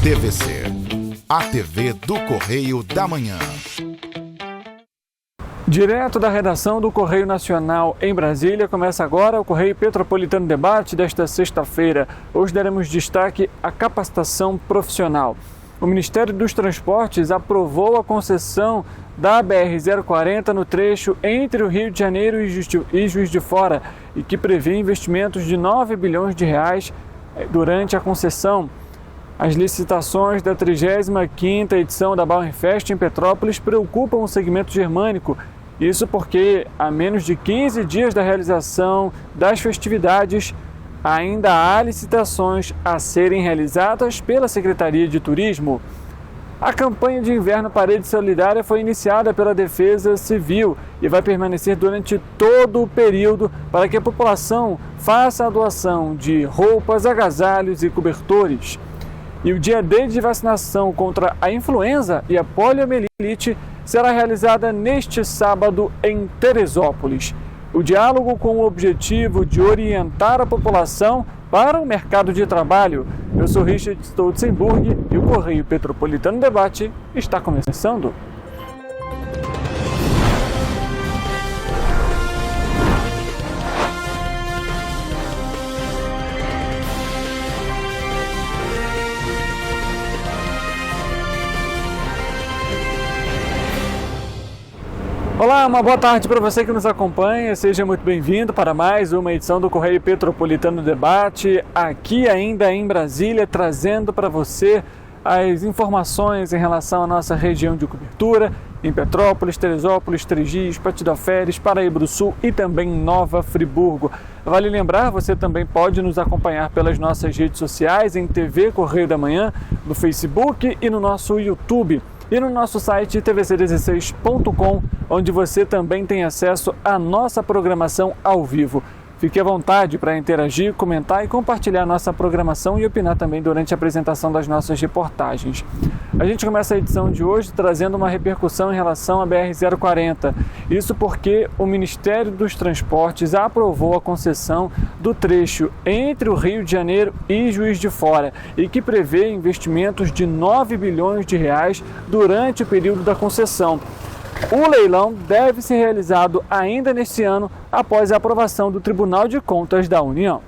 TVC, a TV do Correio da Manhã. Direto da redação do Correio Nacional em Brasília, começa agora o Correio Petropolitano Debate desta sexta-feira. Hoje daremos destaque à capacitação profissional. O Ministério dos Transportes aprovou a concessão da BR-040 no trecho entre o Rio de Janeiro e Juiz de Fora e que prevê investimentos de 9 bilhões de reais durante a concessão. As licitações da 35ª edição da Bauernfest em Petrópolis preocupam o segmento germânico. Isso porque, a menos de 15 dias da realização das festividades, ainda há licitações a serem realizadas pela Secretaria de Turismo. A campanha de inverno Parede Solidária foi iniciada pela Defesa Civil e vai permanecer durante todo o período para que a população faça a doação de roupas, agasalhos e cobertores. E o dia D de vacinação contra a influenza e a poliomielite será realizada neste sábado em Teresópolis. O diálogo com o objetivo de orientar a população para o mercado de trabalho. Eu sou Richard Stolzenburg e o Correio Petropolitano Debate está começando. Olá, uma boa tarde para você que nos acompanha, seja muito bem-vindo para mais uma edição do Correio Petropolitano Debate, aqui ainda em Brasília, trazendo para você as informações em relação à nossa região de cobertura, em Petrópolis, Teresópolis, Três, Patidoféres, Paraíba do Sul e também Nova Friburgo. Vale lembrar, você também pode nos acompanhar pelas nossas redes sociais, em TV Correio da Manhã, no Facebook e no nosso YouTube. E no nosso site tvc16.com, onde você também tem acesso à nossa programação ao vivo. Fique à vontade para interagir, comentar e compartilhar nossa programação e opinar também durante a apresentação das nossas reportagens. A gente começa a edição de hoje trazendo uma repercussão em relação à BR-040. Isso porque o Ministério dos Transportes aprovou a concessão do trecho entre o Rio de Janeiro e Juiz de Fora e que prevê investimentos de 9 bilhões de reais durante o período da concessão. O leilão deve ser realizado ainda neste ano, após a aprovação do Tribunal de Contas da União.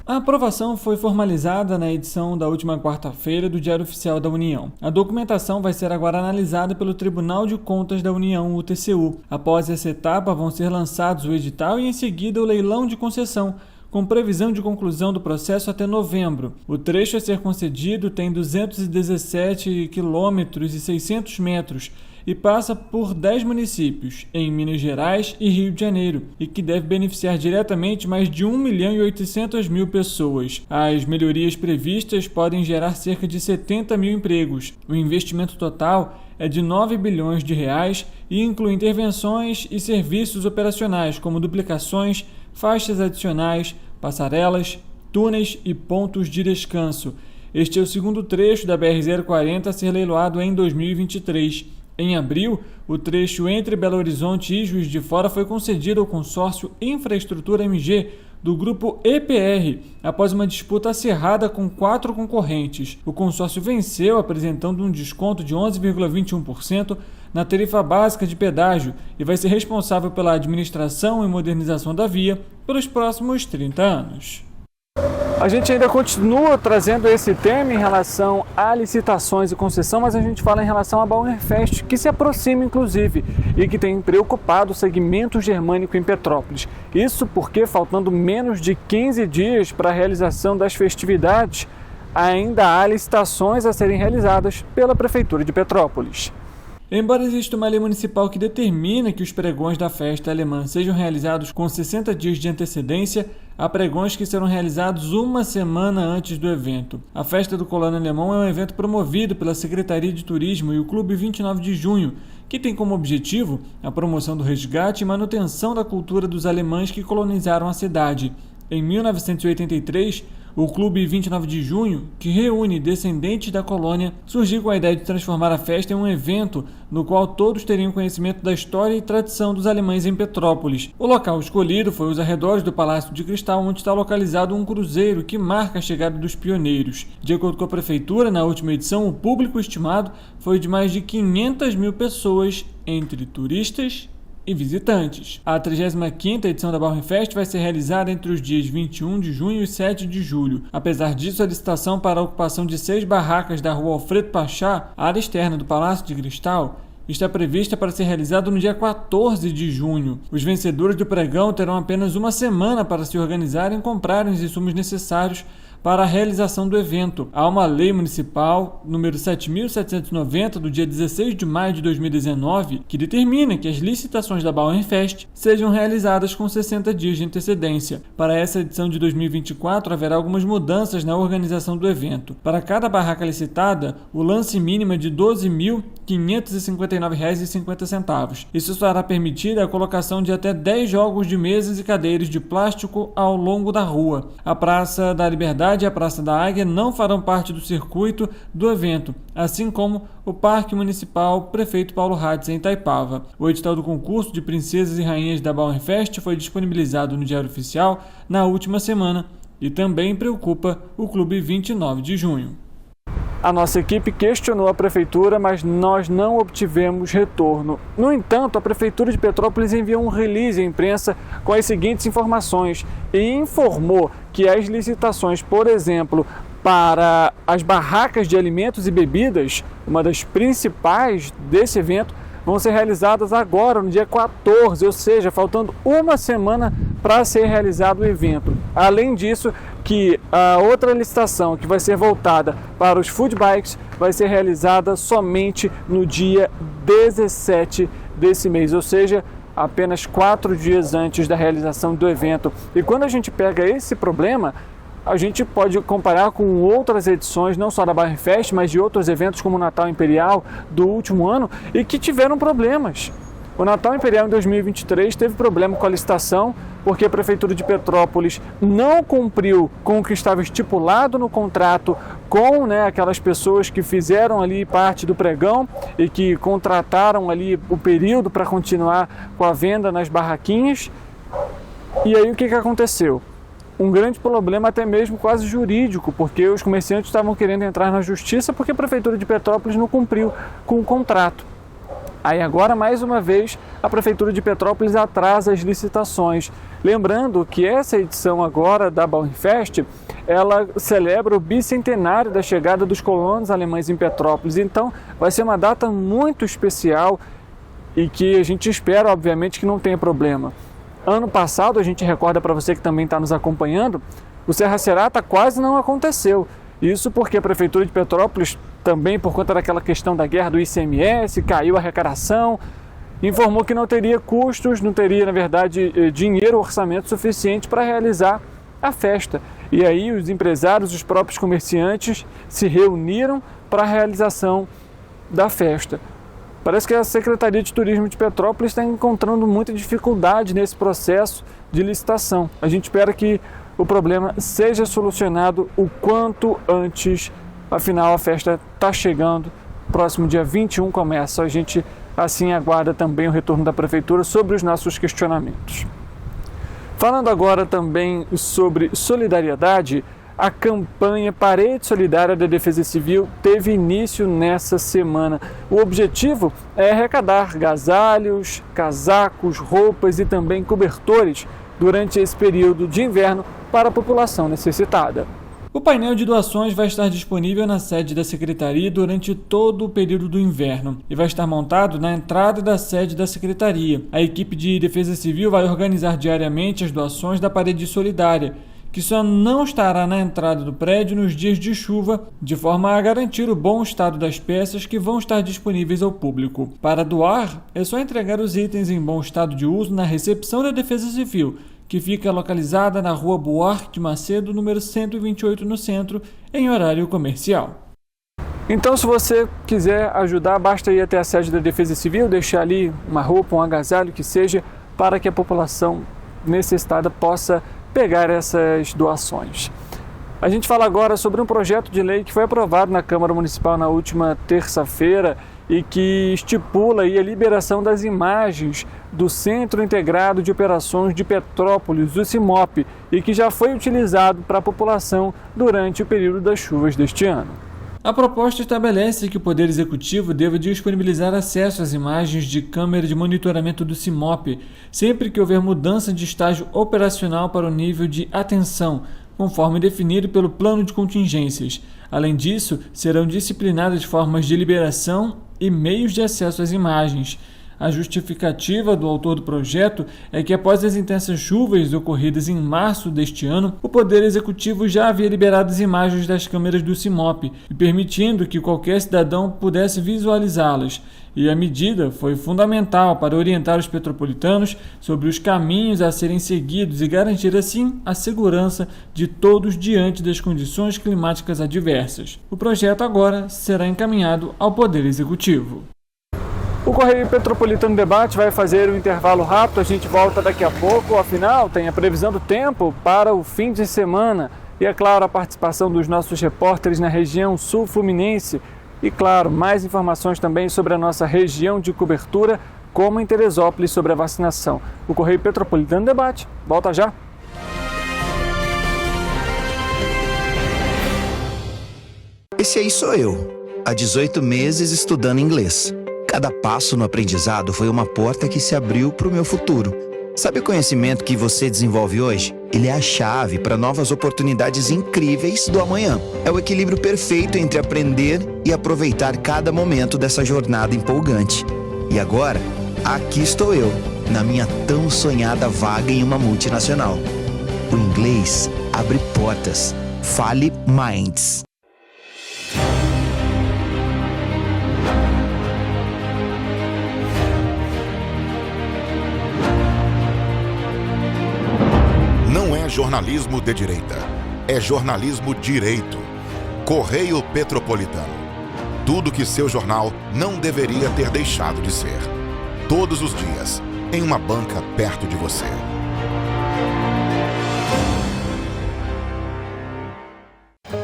A aprovação foi formalizada na edição da última quarta-feira do Diário Oficial da União. A documentação vai ser agora analisada pelo Tribunal de Contas da União, o TCU. Após essa etapa, vão ser lançados o edital e, em seguida, o leilão de concessão, com previsão de conclusão do processo até novembro. O trecho a ser concedido tem 217 quilômetros e 600 metros, e passa por 10 municípios, em Minas Gerais e Rio de Janeiro, e que deve beneficiar diretamente mais de 1.800.000 pessoas. As melhorias previstas podem gerar cerca de 70 mil empregos. O investimento total é de 9 bilhões de reais e inclui intervenções e serviços operacionais, como duplicações, faixas adicionais, passarelas, túneis e pontos de descanso. Este é o segundo trecho da BR-040 a ser leiloado em 2023. Em abril, o trecho entre Belo Horizonte e Juiz de Fora foi concedido ao consórcio Infraestrutura MG do grupo EPR, após uma disputa acirrada com 4 concorrentes. O consórcio venceu, apresentando um desconto de 11,21% na tarifa básica de pedágio e vai ser responsável pela administração e modernização da via pelos próximos 30 anos. A gente ainda continua trazendo esse tema em relação a licitações e concessão, mas a gente fala em relação à Bauernfest, que se aproxima inclusive e que tem preocupado o segmento germânico em Petrópolis. Isso porque, faltando menos de 15 dias para a realização das festividades, ainda há licitações a serem realizadas pela Prefeitura de Petrópolis. Embora exista uma lei municipal que determina que os pregões da festa alemã sejam realizados com 60 dias de antecedência, há pregões que serão realizados uma semana antes do evento. A Festa do Colono Alemão é um evento promovido pela Secretaria de Turismo e o Clube 29 de Junho, que tem como objetivo a promoção do resgate e manutenção da cultura dos alemães que colonizaram a cidade. Em 1983, O Clube 29 de Junho, que reúne descendentes da colônia, surgiu com a ideia de transformar a festa em um evento no qual todos teriam conhecimento da história e tradição dos alemães em Petrópolis. O local escolhido foi os arredores do Palácio de Cristal, onde está localizado um cruzeiro que marca a chegada dos pioneiros. De acordo com a Prefeitura, na última edição, o público estimado foi de mais de 500 mil pessoas, entre turistas e visitantes. A 35ª edição da Bauernfest vai ser realizada entre os dias 21 de junho e 7 de julho. Apesar disso, a licitação para a ocupação de 6 barracas da rua Alfredo Pachá, área externa do Palácio de Cristal, está prevista para ser realizada no dia 14 de junho. Os vencedores do pregão terão apenas uma semana para se organizarem e comprarem os insumos necessários para a realização do evento. Há uma lei municipal número 7.790 do dia 16 de maio de 2019 que determina que as licitações da Bauernfest sejam realizadas com 60 dias de antecedência. Para essa edição de 2024 haverá algumas mudanças na organização do evento. Para cada barraca licitada, o lance mínimo é de R$ 12.559,50. Isso fará permitida a colocação de até 10 jogos de mesas e cadeiras de plástico ao longo da rua. A Praça da Liberdade e a Praça da Águia não farão parte do circuito do evento, assim como o Parque Municipal Prefeito Paulo Ratz, em Itaipava. O edital do concurso de princesas e rainhas da Bauernfest foi disponibilizado no Diário Oficial na última semana e também preocupa o Clube 29 de Junho. A nossa equipe questionou a Prefeitura, mas nós não obtivemos retorno. No entanto, a Prefeitura de Petrópolis enviou um release à imprensa com as seguintes informações e informou que as licitações, por exemplo, para as barracas de alimentos e bebidas, uma das principais desse evento, vão ser realizadas agora, no dia 14, ou seja, faltando uma semana para ser realizado o evento. Além disso, que a outra licitação, que vai ser voltada para os food bikes, vai ser realizada somente no dia 17 desse mês, ou seja, apenas 4 dias antes da realização do evento. E quando a gente pega esse problema, a gente pode comparar com outras edições, não só da Bauernfest, mas de outros eventos como o Natal Imperial do último ano, e que tiveram problemas. O Natal Imperial em 2023 teve problema com a licitação, porque a Prefeitura de Petrópolis não cumpriu com o que estava estipulado no contrato com aquelas pessoas que fizeram ali parte do pregão e que contrataram ali o período para continuar com a venda nas barraquinhas. E aí o que aconteceu? Um grande problema até mesmo quase jurídico, porque os comerciantes estavam querendo entrar na justiça porque a Prefeitura de Petrópolis não cumpriu com o contrato. Aí agora, mais uma vez, a Prefeitura de Petrópolis atrasa as licitações. Lembrando que essa edição agora da Bauernfest, ela celebra o bicentenário da chegada dos colonos alemães em Petrópolis. Então, vai ser uma data muito especial e que a gente espera, obviamente, que não tenha problema. Ano passado, a gente recorda para você que também está nos acompanhando, o Serra Serata quase não aconteceu. Isso porque a Prefeitura de Petrópolis, também por conta daquela questão da guerra do ICMS, caiu a arrecadação, informou que não teria custos, não teria, na verdade, dinheiro, orçamento suficiente para realizar a festa. E aí os empresários, os próprios comerciantes se reuniram para a realização da festa. Parece que a Secretaria de Turismo de Petrópolis está encontrando muita dificuldade nesse processo de licitação. A gente espera que o problema seja solucionado o quanto antes. Afinal, a festa está chegando, próximo dia 21 começa. A gente assim aguarda também o retorno da Prefeitura sobre os nossos questionamentos. Falando agora também sobre solidariedade, a campanha Parede Solidária da Defesa Civil teve início nessa semana. O objetivo é arrecadar agasalhos, casacos, roupas e também cobertores durante esse período de inverno para a população necessitada. O painel de doações vai estar disponível na sede da Secretaria durante todo o período do inverno e vai estar montado na entrada da sede da Secretaria. A equipe de Defesa Civil vai organizar diariamente as doações da Parede Solidária, que só não estará na entrada do prédio nos dias de chuva, de forma a garantir o bom estado das peças que vão estar disponíveis ao público. Para doar, é só entregar os itens em bom estado de uso na recepção da Defesa Civil, que fica localizada na Rua Buarque de Macedo, número 128, no centro, em horário comercial. Então, se você quiser ajudar, basta ir até a sede da Defesa Civil, deixar ali uma roupa, um agasalho, que seja, para que a população necessitada possa pegar essas doações. A gente fala agora sobre um projeto de lei que foi aprovado na Câmara Municipal na última terça-feira e que estipula aí a liberação das imagens do Centro Integrado de Operações de Petrópolis, o CIMOP, e que já foi utilizado para a população durante o período das chuvas deste ano. A proposta estabelece que o Poder Executivo deva disponibilizar acesso às imagens de câmera de monitoramento do CIMOP, sempre que houver mudança de estágio operacional para o nível de atenção, conforme definido pelo plano de contingências. Além disso, serão disciplinadas formas de liberação e meios de acesso às imagens. A justificativa do autor do projeto é que, após as intensas chuvas ocorridas em março deste ano, o Poder Executivo já havia liberado as imagens das câmeras do CIMOP, permitindo que qualquer cidadão pudesse visualizá-las. E a medida foi fundamental para orientar os petropolitanos sobre os caminhos a serem seguidos e garantir, assim, a segurança de todos diante das condições climáticas adversas. O projeto agora será encaminhado ao Poder Executivo. O Correio Petropolitano Debate vai fazer um intervalo rápido, a gente volta daqui a pouco, afinal tem a previsão do tempo para o fim de semana e, é claro, a participação dos nossos repórteres na região sul fluminense e, claro, mais informações também sobre a nossa região de cobertura, como em Teresópolis sobre a vacinação. O Correio Petropolitano Debate, volta já! Esse aí sou eu, há 18 meses estudando inglês. Cada passo no aprendizado foi uma porta que se abriu para o meu futuro. Sabe o conhecimento que você desenvolve hoje? Ele é a chave para novas oportunidades incríveis do amanhã. É o equilíbrio perfeito entre aprender e aproveitar cada momento dessa jornada empolgante. E agora, aqui estou eu, na minha tão sonhada vaga em uma multinacional. O inglês abre portas. Fale Minds. Não é jornalismo de direita, é jornalismo direito. Correio Petropolitano. Tudo que seu jornal não deveria ter deixado de ser. Todos os dias, em uma banca perto de você.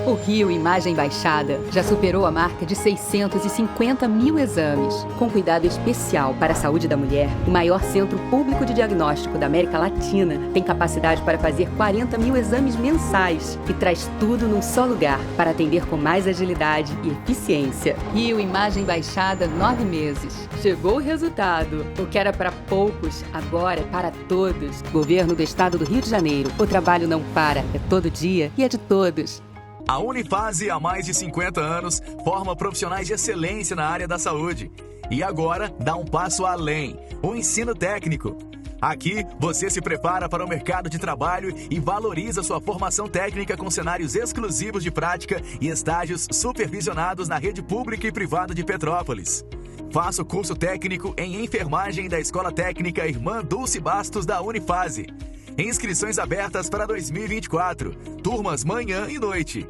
O Rio Imagem Baixada já superou a marca de 650 mil exames. Com cuidado especial para a saúde da mulher, o maior centro público de diagnóstico da América Latina tem capacidade para fazer 40 mil exames mensais e traz tudo num só lugar para atender com mais agilidade e eficiência. Rio Imagem Baixada, 9 meses. Chegou o resultado. O que era para poucos, agora é para todos. Governo do Estado do Rio de Janeiro. O trabalho não para, é todo dia e é de todos. A Unifase, há mais de 50 anos, forma profissionais de excelência na área da saúde. E agora dá um passo além, o ensino técnico. Aqui, você se prepara para o mercado de trabalho e valoriza sua formação técnica com cenários exclusivos de prática e estágios supervisionados na rede pública e privada de Petrópolis. Faça o curso técnico em enfermagem da Escola Técnica Irmã Dulce Bastos da Unifase. Inscrições abertas para 2024. Turmas manhã e noite.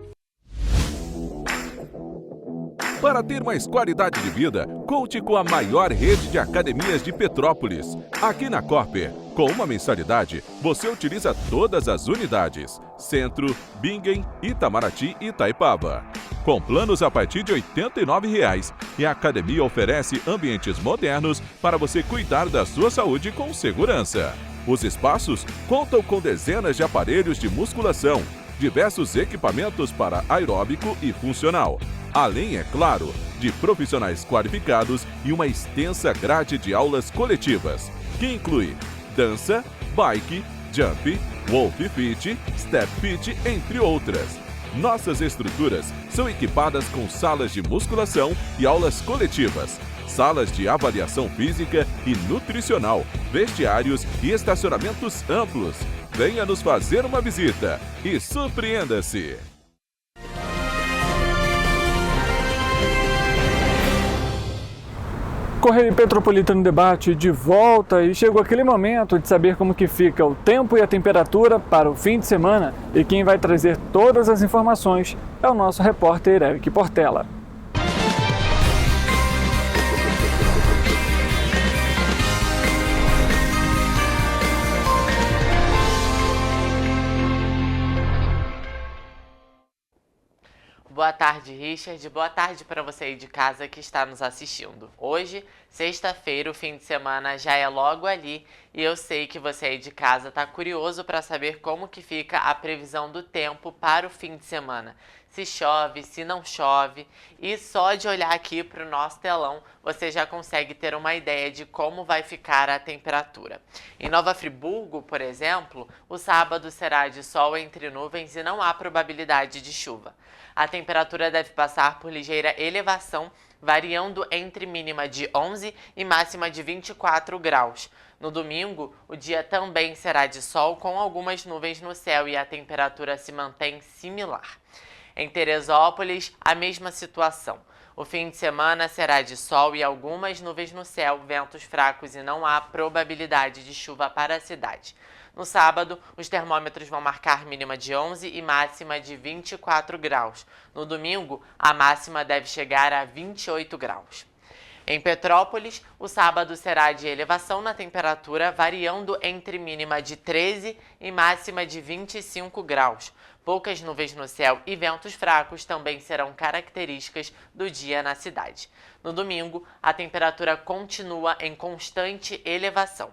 Para ter mais qualidade de vida, conte com a maior rede de academias de Petrópolis. Aqui na Corper, com uma mensalidade, você utiliza todas as unidades: Centro, Bingen, Itamaraty e Itaipava. Com planos a partir de R$ 89,00, e a academia oferece ambientes modernos para você cuidar da sua saúde com segurança. Os espaços contam com dezenas de aparelhos de musculação, diversos equipamentos para aeróbico e funcional, além, é claro, de profissionais qualificados e uma extensa grade de aulas coletivas, que inclui dança, bike, jump, wolf fit, step fit, entre outras. Nossas estruturas são equipadas com salas de musculação e aulas coletivas, salas de avaliação física e nutricional, vestiários e estacionamentos amplos. Venha nos fazer uma visita e surpreenda-se! Correio Petropolitano Debate de volta e chegou aquele momento de saber como que fica o tempo e a temperatura para o fim de semana, e quem vai trazer todas as informações é o nosso repórter Eric Portela. Boa tarde, Richard. Boa tarde para você aí de casa que está nos assistindo. Hoje, sexta-feira, o fim de semana já é logo ali e eu sei que você aí de casa está curioso para saber como que fica a previsão do tempo para o fim de semana. Se chove, se não chove, e só de olhar aqui para o nosso telão você já consegue ter uma ideia de como vai ficar a temperatura. Em Nova Friburgo, por exemplo, o sábado será de sol entre nuvens e não há probabilidade de chuva. A temperatura deve passar por ligeira elevação, variando entre mínima de 11 e máxima de 24 graus. No domingo, o dia também será de sol com algumas nuvens no céu e a temperatura se mantém similar. Em Teresópolis, a mesma situação. O fim de semana será de sol e algumas nuvens no céu, ventos fracos e não há probabilidade de chuva para a cidade. No sábado, os termômetros vão marcar mínima de 11 e máxima de 24 graus. No domingo, a máxima deve chegar a 28 graus. Em Petrópolis, o sábado será de elevação na temperatura, variando entre mínima de 13 e máxima de 25 graus. Poucas nuvens no céu e ventos fracos também serão características do dia na cidade. No domingo, a temperatura continua em constante elevação.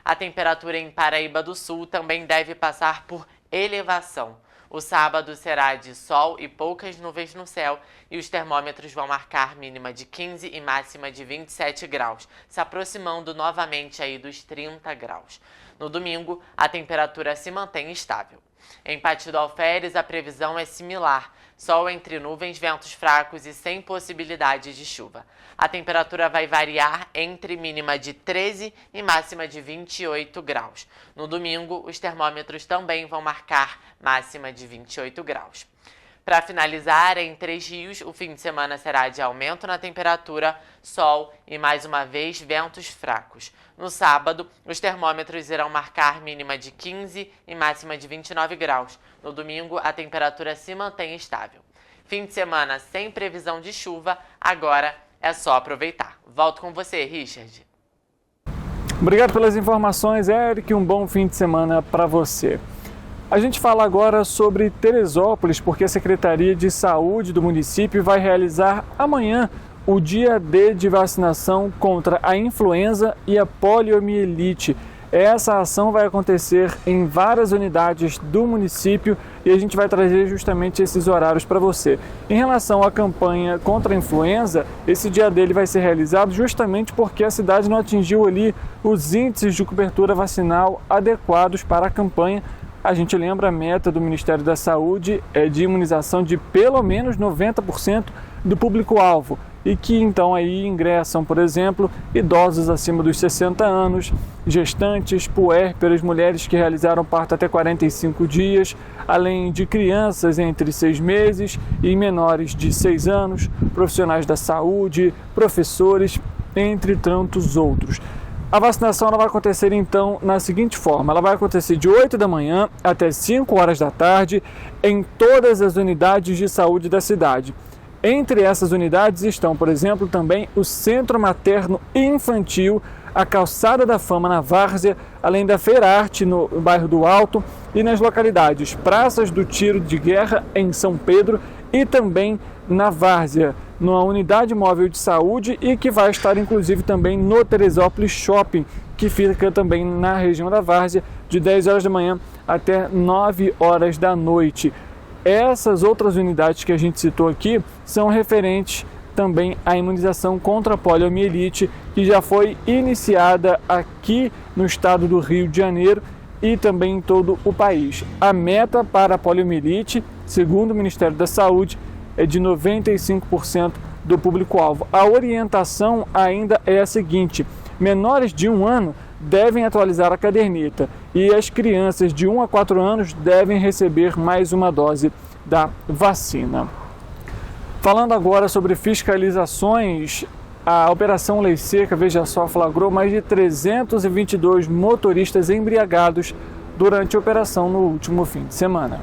A temperatura em Paraíba do Sul também deve passar por elevação. O sábado será de sol e poucas nuvens no céu e os termômetros vão marcar mínima de 15 e máxima de 27 graus, se aproximando novamente aí dos 30 graus. No domingo, a temperatura se mantém estável. Em Pati do Alferes, a previsão é similar, sol entre nuvens, ventos fracos e sem possibilidade de chuva. A temperatura vai variar entre mínima de 13 e máxima de 28 graus. No domingo, os termômetros também vão marcar máxima de 28 graus. Para finalizar, em Três Rios, o fim de semana será de aumento na temperatura, sol e, mais uma vez, ventos fracos. No sábado, os termômetros irão marcar mínima de 15 e máxima de 29 graus. No domingo, a temperatura se mantém estável. Fim de semana sem previsão de chuva, agora é só aproveitar. Volto com você, Richard. Obrigado pelas informações, Eric. Um bom fim de semana para você. A gente fala agora sobre Teresópolis, porque a Secretaria de Saúde do município vai realizar amanhã o dia D de vacinação contra a influenza e a poliomielite. Essa ação vai acontecer em várias unidades do município e a gente vai trazer justamente esses horários para você. Em relação à campanha contra a influenza, esse dia D vai ser realizado justamente porque a cidade não atingiu ali os índices de cobertura vacinal adequados para a campanha. A gente lembra, a meta do Ministério da Saúde é de imunização de pelo menos 90% do público-alvo e que então aí ingressam, por exemplo, idosos acima dos 60 anos, gestantes, puérperas, mulheres que realizaram parto até 45 dias, além de crianças entre 6 meses e menores de 6 anos, profissionais da saúde, professores, entre tantos outros. A vacinação ela vai acontecer então na seguinte forma, ela vai acontecer de 8 da manhã até 5 horas da tarde em todas as unidades de saúde da cidade. Entre essas unidades estão, por exemplo, também o Centro Materno e Infantil, a Calçada da Fama na Várzea, além da Feira Arte no bairro do Alto e nas localidades Praças do Tiro de Guerra em São Pedro e também na Várzea, numa unidade móvel de saúde e que vai estar inclusive também no Teresópolis Shopping, que fica também na região da Várzea, de 10 horas da manhã até 9 horas da noite. Essas outras unidades que a gente citou aqui são referentes também à imunização contra a poliomielite, que já foi iniciada aqui no estado do Rio de Janeiro e também em todo o país. A meta para a poliomielite, segundo o Ministério da Saúde, é de 95% do público-alvo. A orientação ainda é a seguinte: menores de 1 ano devem atualizar a caderneta e as crianças de 1 a 4 anos devem receber mais uma dose da vacina. Falando agora sobre fiscalizações, a Operação Lei Seca, veja só, flagrou mais de 322 motoristas embriagados durante a operação no último fim de semana.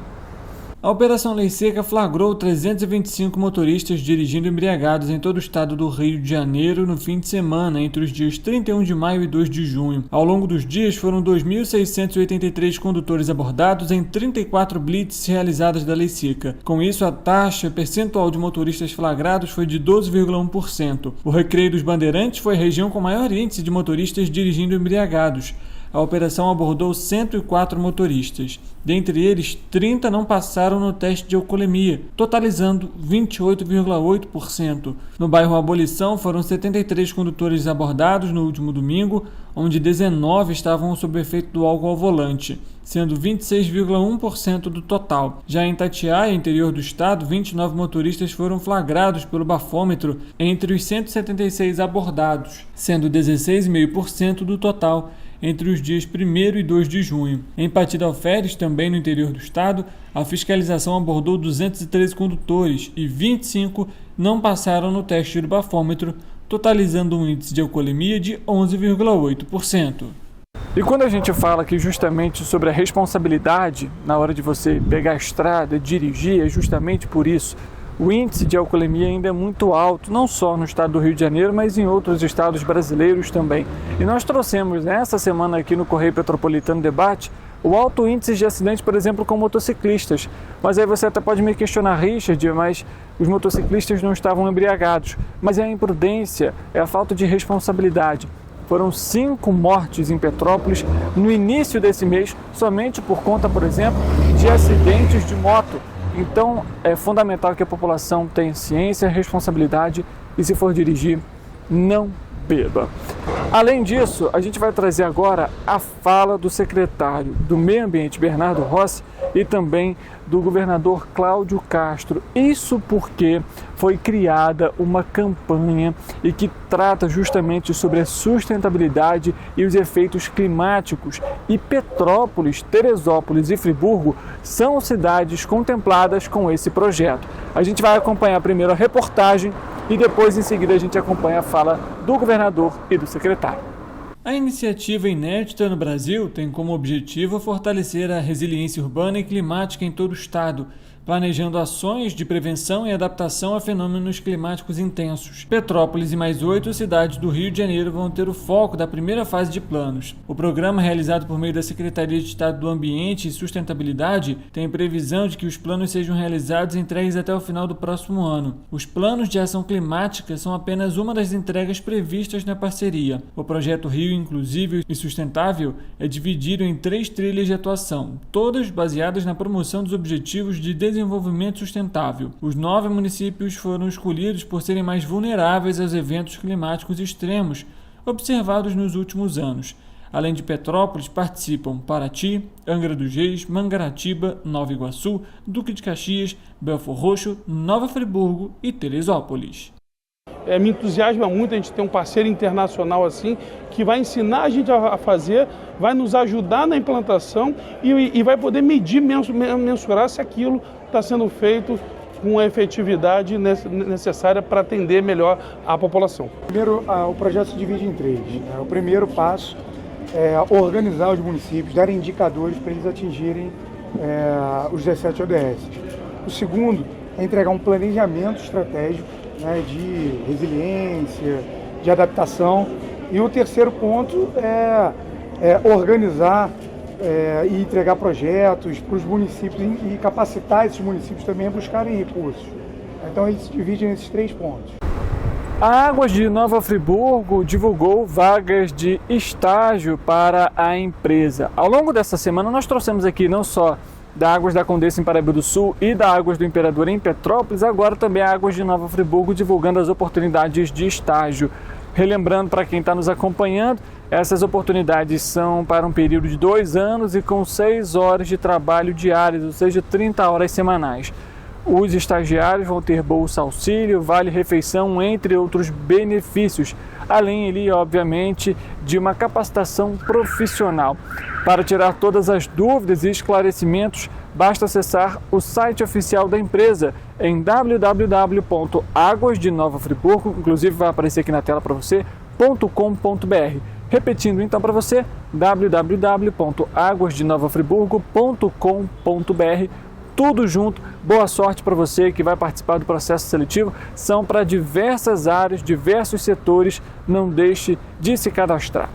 A Operação Lei Seca flagrou 325 motoristas dirigindo embriagados em todo o estado do Rio de Janeiro no fim de semana, entre os dias 31 de maio e 2 de junho. Ao longo dos dias, foram 2.683 condutores abordados em 34 blitz realizadas da Lei Seca. Com isso, a taxa percentual de motoristas flagrados foi de 12,1%. O Recreio dos Bandeirantes foi a região com maior índice de motoristas dirigindo embriagados. A operação abordou 104 motoristas. Dentre eles, 30 não passaram no teste de alcoolemia, totalizando 28,8%. No bairro Abolição, foram 73 condutores abordados no último domingo, onde 19 estavam sob efeito do álcool ao volante, sendo 26,1% do total. Já em Itatiaia, interior do estado, 29 motoristas foram flagrados pelo bafômetro entre os 176 abordados, sendo 16,5% do total entre os dias 1º e 2 de junho. Em Patida Alferes, também no interior do estado, a fiscalização abordou 213 condutores e 25 não passaram no teste do bafômetro, totalizando um índice de alcoolemia de 11,8%. E quando a gente fala aqui justamente sobre a responsabilidade na hora de você pegar a estrada, dirigir, é justamente por isso. O índice de alcoolemia ainda é muito alto, não só no estado do Rio de Janeiro, mas em outros estados brasileiros também. E nós trouxemos nessa semana aqui no Correio Petropolitano Debate o alto índice de acidentes, por exemplo, com motociclistas. Mas aí você até pode me questionar, Richard, mas os motociclistas não estavam embriagados. Mas é a imprudência, é a falta de responsabilidade. Foram 5 mortes em Petrópolis no início desse mês, somente por conta, por exemplo, de acidentes de moto. Então, é fundamental que a população tenha ciência, responsabilidade e, se for dirigir, não beba. Além disso, a gente vai trazer agora a fala do secretário do Meio Ambiente, Bernardo Rossi, e também do governador Cláudio Castro. Isso porque foi criada uma campanha e que trata justamente sobre a sustentabilidade e os efeitos climáticos. E Petrópolis, Teresópolis e Friburgo são cidades contempladas com esse projeto. A gente vai acompanhar primeiro a reportagem e depois, em seguida, a gente acompanha a fala do governador e do secretário. A iniciativa inédita no Brasil tem como objetivo fortalecer a resiliência urbana e climática em todo o estado, planejando ações de prevenção e adaptação a fenômenos climáticos intensos. Petrópolis e mais 8 cidades do Rio de Janeiro vão ter o foco da primeira fase de planos. O programa, realizado por meio da Secretaria de Estado do Ambiente e Sustentabilidade, tem previsão de que os planos sejam realizados e entregues até o final do próximo ano. Os planos de ação climática são apenas uma das entregas previstas na parceria. O projeto Rio Inclusivo e Sustentável é dividido em 3 trilhas de atuação, todas baseadas na promoção dos objetivos de desenvolvimento sustentável. Os 9 municípios foram escolhidos por serem mais vulneráveis aos eventos climáticos extremos observados nos últimos anos. Além de Petrópolis, participam Paraty, Angra dos Reis, Mangaratiba, Nova Iguaçu, Duque de Caxias, Belfor Roxo, Nova Friburgo e Teresópolis. Me entusiasma muito a gente ter um parceiro internacional assim, que vai ensinar a gente a fazer, vai nos ajudar na implantação e vai poder medir, mensurar se aquilo está sendo feito com a efetividade necessária para atender melhor a população. Primeiro, o projeto se divide em 3. O primeiro passo é organizar os municípios, dar indicadores para eles atingirem os 17 ODS. O segundo é entregar um planejamento estratégico, de resiliência, de adaptação. E o terceiro ponto é organizar e entregar projetos para os municípios e capacitar esses municípios também a buscarem recursos. Então eles se dividem nesses 3 pontos. A Águas de Nova Friburgo divulgou vagas de estágio para a empresa. Ao longo dessa semana nós trouxemos aqui não só da Águas da Condessa em Paraíba do Sul e da Águas do Imperador em Petrópolis, agora também a Águas de Nova Friburgo divulgando as oportunidades de estágio. Relembrando para quem está nos acompanhando, essas oportunidades são para um período de 2 anos e com 6 horas de trabalho diárias, ou seja, 30 horas semanais. Os estagiários vão ter bolsa auxílio, vale-refeição, entre outros benefícios, além, obviamente, de uma capacitação profissional. Para tirar todas as dúvidas e esclarecimentos, basta acessar o site oficial da empresa em www.aguasdenovafriburgo, inclusive vai aparecer aqui na tela para você, .com.br. Repetindo então para você, www.aguasdenovafriburgo.com.br. tudo junto. Boa sorte para você que vai participar do processo seletivo. São para diversas áreas, diversos setores. Não deixe de se cadastrar.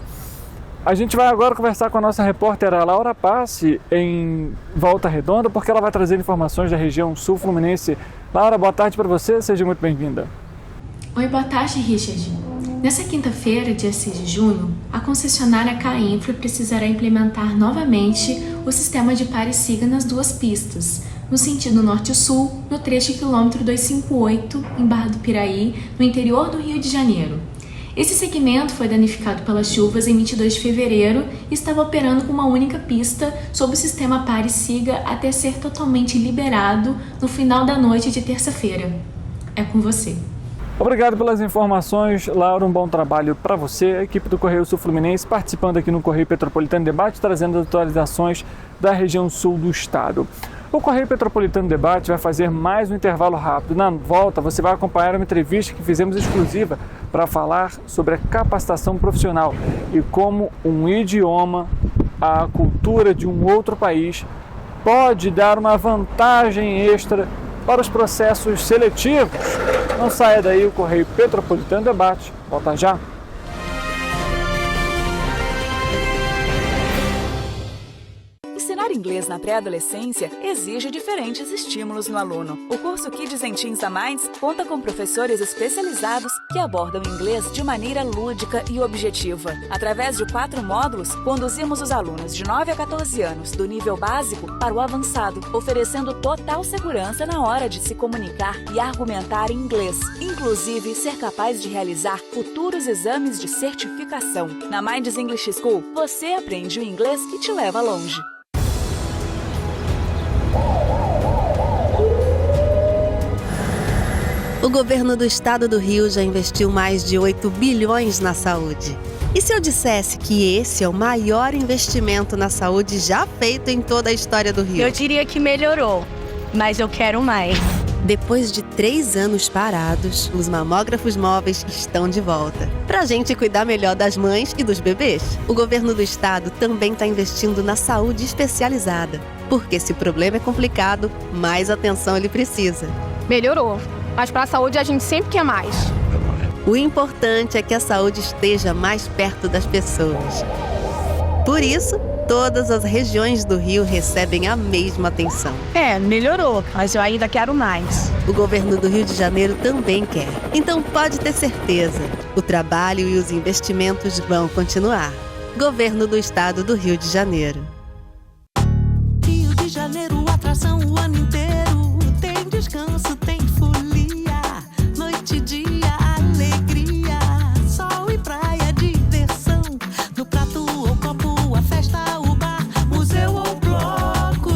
A gente vai agora conversar com a nossa repórter a Laura Passe em Volta Redonda, porque ela vai trazer informações da região sul fluminense. Laura, boa tarde para você, seja muito bem-vinda. Oi, boa tarde, Richard. Nessa quinta-feira, dia 6 de junho, a concessionária K-Infra precisará implementar novamente o sistema de pare e siga nas duas pistas, no sentido norte-sul, no trecho quilômetro 258, em Barra do Piraí, no interior do Rio de Janeiro. Esse segmento foi danificado pelas chuvas em 22 de fevereiro e estava operando com uma única pista sob o sistema pare e siga até ser totalmente liberado no final da noite de terça-feira. É com você. Obrigado pelas informações, Laura. Um bom trabalho para você. A equipe do Correio Sul Fluminense participando aqui no Correio Petropolitano Debate, trazendo as atualizações da região sul do estado. O Correio Petropolitano Debate vai fazer mais um intervalo rápido. Na volta, você vai acompanhar uma entrevista que fizemos exclusiva para falar sobre a capacitação profissional e como um idioma, a cultura de um outro país, pode dar uma vantagem extra para os processos seletivos. Não saia daí, o Correio Petropolitano Debate. Volta já. Ensinar inglês na pré-adolescência exige diferentes estímulos no aluno. O curso Kids and Teens da Minds conta com professores especializados que abordam o inglês de maneira lúdica e objetiva. Através de 4 módulos, conduzimos os alunos de 9 a 14 anos, do nível básico para o avançado, oferecendo total segurança na hora de se comunicar e argumentar em inglês, inclusive ser capaz de realizar futuros exames de certificação. Na Minds English School, você aprende o inglês que te leva longe. O governo do estado do Rio já investiu mais de 8 bilhões na saúde. E se eu dissesse que esse é o maior investimento na saúde já feito em toda a história do Rio? Eu diria que melhorou, mas eu quero mais. Depois de 3 anos parados, os mamógrafos móveis estão de volta. Pra gente cuidar melhor das mães e dos bebês. O governo do estado também está investindo na saúde especializada. Porque se o problema é complicado, mais atenção ele precisa. Melhorou, mas para a saúde a gente sempre quer mais. O importante é que a saúde esteja mais perto das pessoas. Por isso, todas as regiões do Rio recebem a mesma atenção. Melhorou, mas eu ainda quero mais. O governo do Rio de Janeiro também quer. Então pode ter certeza, o trabalho e os investimentos vão continuar. Governo do Estado do Rio de Janeiro. Rio de Janeiro, atração o ano inteiro. Tem descanso, tem folia, noite e dia, alegria, sol e praia, diversão. No prato ou copo, a festa, o bar, museu ou bloco.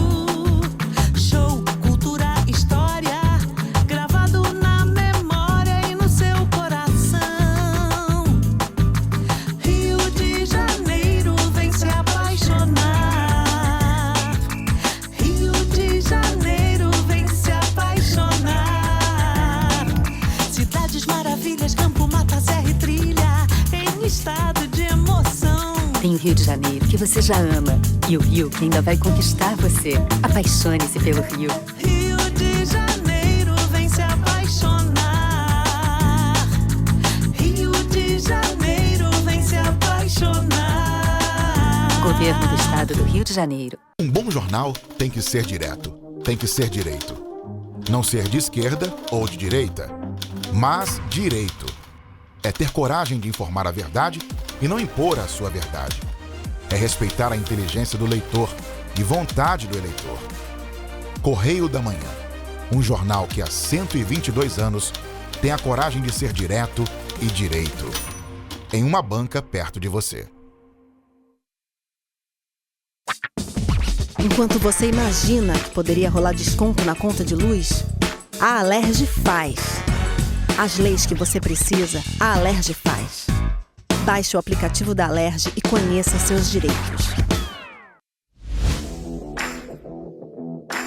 Show, cultura, história, gravado na memória e no seu coração. Rio de Janeiro, vem se apaixonar. Rio de Janeiro, vem se apaixonar. Cidades maravilhas, campo, mata, serra e trilha, em estado de emoção. Tem o Rio de Janeiro, que você já ama, e o Rio, que ainda vai conquistar você. Apaixone-se pelo Rio. Rio de Janeiro, vem se apaixonar. Rio de Janeiro, vem se apaixonar. Governo do Estado do Rio de Janeiro. Um bom jornal tem que ser direto, tem que ser direito. Não ser de esquerda ou de direita, mas direito. É ter coragem de informar a verdade e não impor a sua verdade. É respeitar a inteligência do leitor e vontade do eleitor. Correio da Manhã, um jornal que há 122 anos tem a coragem de ser direto e direito. Em uma banca perto de você. Enquanto você imagina que poderia rolar desconto na conta de luz, a Alerj faz. As leis que você precisa, a Alerj faz. Baixe o aplicativo da Alerj e conheça seus direitos.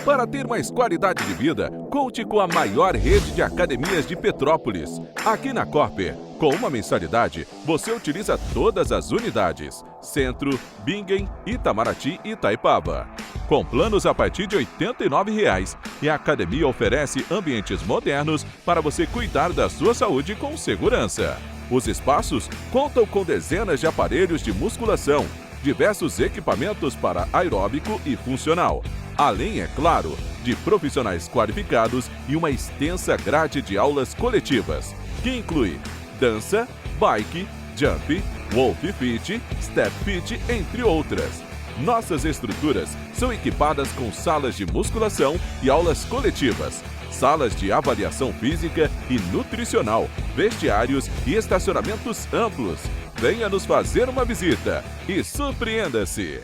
Para ter mais qualidade de vida, conte com a maior rede de academias de Petrópolis. Aqui na Corper, com uma mensalidade, você utiliza todas as unidades: Centro, Bingen, Itamaraty e Itaipava. com planos a partir de R$ 89,00. E a academia oferece ambientes modernos para você cuidar da sua saúde com segurança. Os espaços contam com dezenas de aparelhos de musculação, diversos equipamentos para aeróbico e funcional, além, é claro, de profissionais qualificados e uma extensa grade de aulas coletivas, que inclui dança, bike, jump, wolf fit, step fit, entre outras. Nossas estruturas são equipadas com salas de musculação e aulas coletivas, salas de avaliação física e nutricional, vestiários e estacionamentos amplos. Venha nos fazer uma visita e surpreenda-se!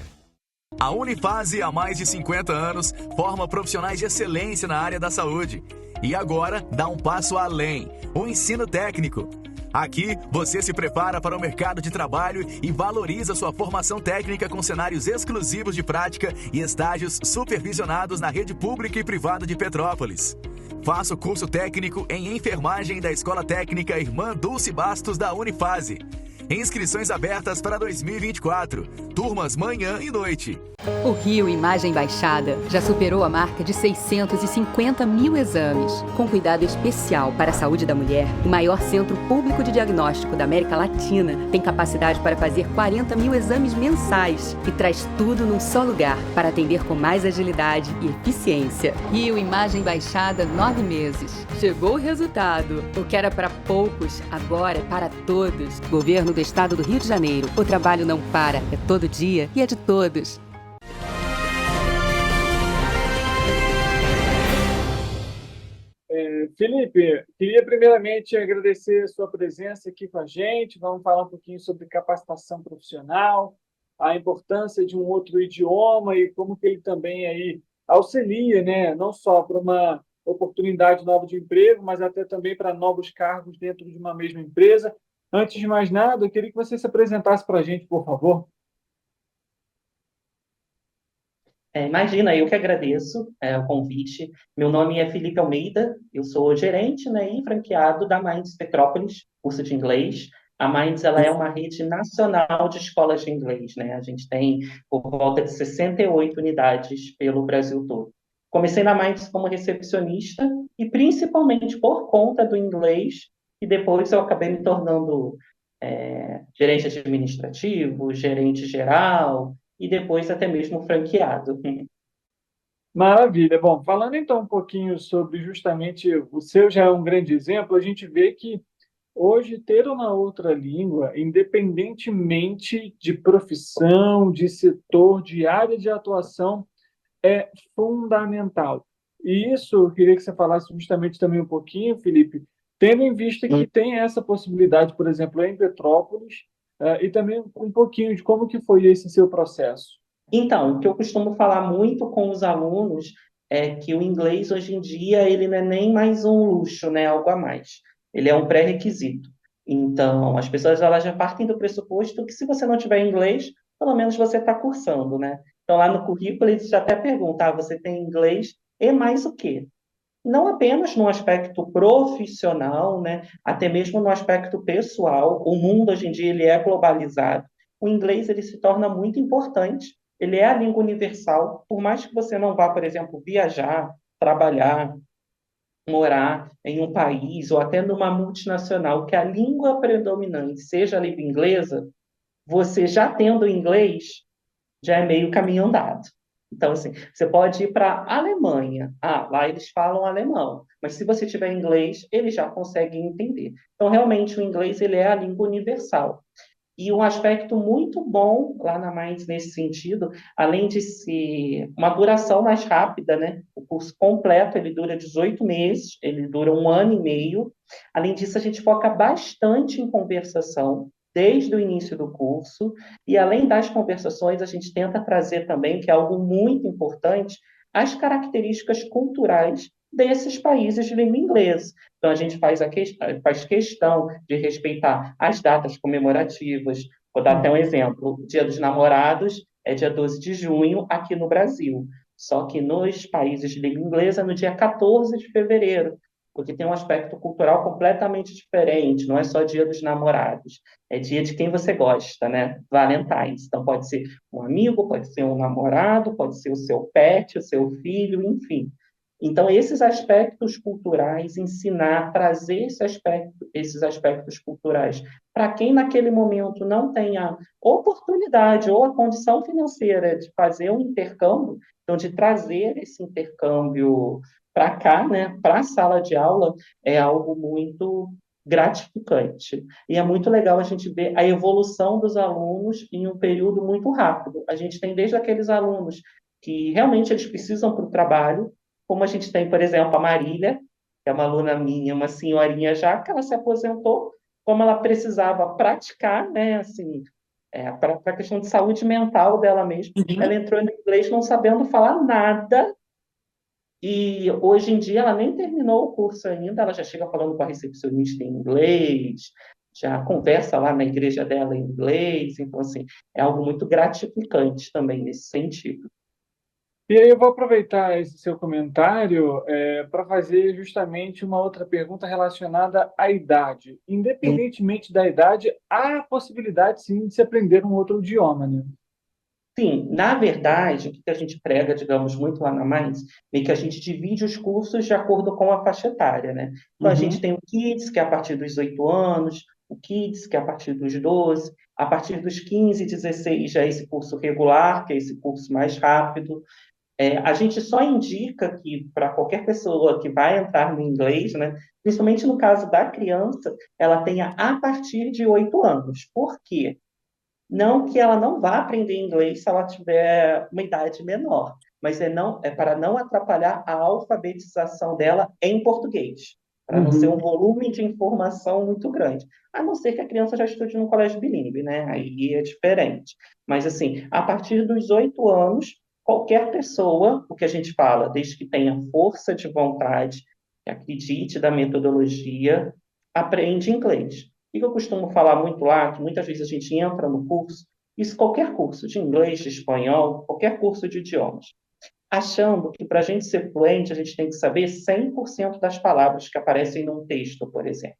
A Unifase, há mais de 50 anos, forma profissionais de excelência na área da saúde. E agora dá um passo além, o ensino técnico. Aqui, você se prepara para o mercado de trabalho e valoriza sua formação técnica com cenários exclusivos de prática e estágios supervisionados na rede pública e privada de Petrópolis. Faça o curso técnico em enfermagem da Escola Técnica Irmã Dulce Bastos da Unifase. Inscrições abertas para 2024. Turmas manhã e noite. O Rio Imagem Baixada já superou a marca de 650 mil exames. Com cuidado especial para a saúde da mulher, o maior centro público de diagnóstico da América Latina tem capacidade para fazer 40 mil exames mensais e traz tudo num só lugar para atender com mais agilidade e eficiência. Rio Imagem Baixada, 9 meses. Chegou o resultado. O que era para poucos, agora é para todos. Governo do Estado do Rio de Janeiro. O trabalho não para, é todo dia e é de todos. Felipe, queria primeiramente agradecer a sua presença aqui com a gente. Vamos falar um pouquinho sobre capacitação profissional, a importância de um outro idioma e como que ele também aí auxilia, né, não só para uma oportunidade nova de emprego, mas até também para novos cargos dentro de uma mesma empresa. Antes de mais nada, eu queria que você se apresentasse para a gente, por favor. Imagina, eu que agradeço o convite. Meu nome é Felipe Almeida, eu sou gerente, né, e franqueado da Minds Petrópolis, curso de inglês. A Minds, ela é uma rede nacional de escolas de inglês, né? A gente tem por volta de 68 unidades pelo Brasil todo. Comecei na Minds como recepcionista e principalmente por conta do inglês, e depois eu acabei me tornando gerente administrativo, gerente geral, e depois até mesmo franqueado. Maravilha. Bom, falando então um pouquinho sobre justamente o seu já é um grande exemplo, a gente vê que hoje ter uma outra língua, independentemente de profissão, de setor, de área de atuação, é fundamental. E isso eu queria que você falasse justamente também um pouquinho, Felipe, tendo em vista que tem essa possibilidade, por exemplo, em Petrópolis, e também um pouquinho de como que foi esse seu processo. Então, o que eu costumo falar muito com os alunos é que o inglês, hoje em dia, ele não é nem mais um luxo, né, algo a mais. Ele é um pré-requisito. Então, as pessoas elas já partem do pressuposto que se você não tiver inglês, pelo menos você está cursando, né? Então, lá no currículo, eles já até perguntam, você tem inglês e mais o quê? Não apenas no aspecto profissional, né? Até mesmo no aspecto pessoal. O mundo, hoje em dia, ele é globalizado. O inglês ele se torna muito importante. Ele é a língua universal. Por mais que você não vá, por exemplo, viajar, trabalhar, morar em um país ou até numa multinacional, que a língua predominante seja a língua inglesa, você já tendo inglês, já é meio caminho andado. Então, assim, você pode ir para a Alemanha. Lá eles falam alemão. Mas se você tiver inglês, eles já conseguem entender. Então, realmente, o inglês ele é a língua universal. E um aspecto muito bom lá na Minds nesse sentido, além de ser uma duração mais rápida, né? O curso completo, ele dura 18 meses, ele dura 1 ano e meio. Além disso, a gente foca bastante em conversação, desde o início do curso, e além das conversações, a gente tenta trazer também, que é algo muito importante, as características culturais desses países de língua inglesa. Então, a gente faz questão de respeitar as datas comemorativas. Vou dar até um exemplo. O Dia dos Namorados é dia 12 de junho aqui no Brasil. Só que nos países de língua inglesa, no dia 14 de fevereiro. porque tem um aspecto cultural completamente diferente, não é só Dia dos Namorados, é dia de quem você gosta, né? Valentine's. Então, pode ser um amigo, pode ser um namorado, pode ser o seu pet, o seu filho, enfim. Então, esses aspectos culturais, ensinar, trazer esses aspectos culturais para quem naquele momento não tem a oportunidade ou a condição financeira de fazer um intercâmbio, então, de trazer esse intercâmbio para cá, né, para a sala de aula, é algo muito gratificante. E é muito legal a gente ver a evolução dos alunos em um período muito rápido. A gente tem desde aqueles alunos que realmente eles precisam para o trabalho, como a gente tem, por exemplo, a Marília, que é uma aluna minha, uma senhorinha já, que ela se aposentou, como ela precisava praticar, né, assim, para a questão de saúde mental dela mesma. Ela entrou no inglês não sabendo falar nada, e hoje em dia ela nem terminou o curso ainda, ela já chega falando com a recepcionista em inglês, já conversa lá na igreja dela em inglês, então, assim, é algo muito gratificante também nesse sentido. E aí eu vou aproveitar esse seu comentário para fazer justamente uma outra pergunta relacionada à idade. Independentemente da idade, há a possibilidade, sim, de se aprender um outro idioma, né? Sim, na verdade, o que a gente prega, digamos, muito lá na Minds, é que a gente divide os cursos de acordo com a faixa etária, né? Então, a gente tem o Kids, que é a partir dos 8 anos, o Kids, que é a partir dos 12, a partir dos 15, 16 já é esse curso regular, que é esse curso mais rápido. A gente só indica que para qualquer pessoa que vai entrar no inglês, né, principalmente no caso da criança, ela tenha a partir de 8 anos. Por quê? Não que ela não vá aprender inglês se ela tiver uma idade menor, mas é para não atrapalhar a alfabetização dela em português, para não ser um volume de informação muito grande. A não ser que a criança já estude num colégio bilíngue, né? Aí é diferente. Mas, assim, a partir dos 8 anos, qualquer pessoa, o que a gente fala, desde que tenha força de vontade, que acredite da metodologia, aprende inglês. O que eu costumo falar muito lá, que muitas vezes a gente entra no curso, isso qualquer curso de inglês, de espanhol, qualquer curso de idiomas, achando que para a gente ser fluente, a gente tem que saber 100% das palavras que aparecem num texto, por exemplo.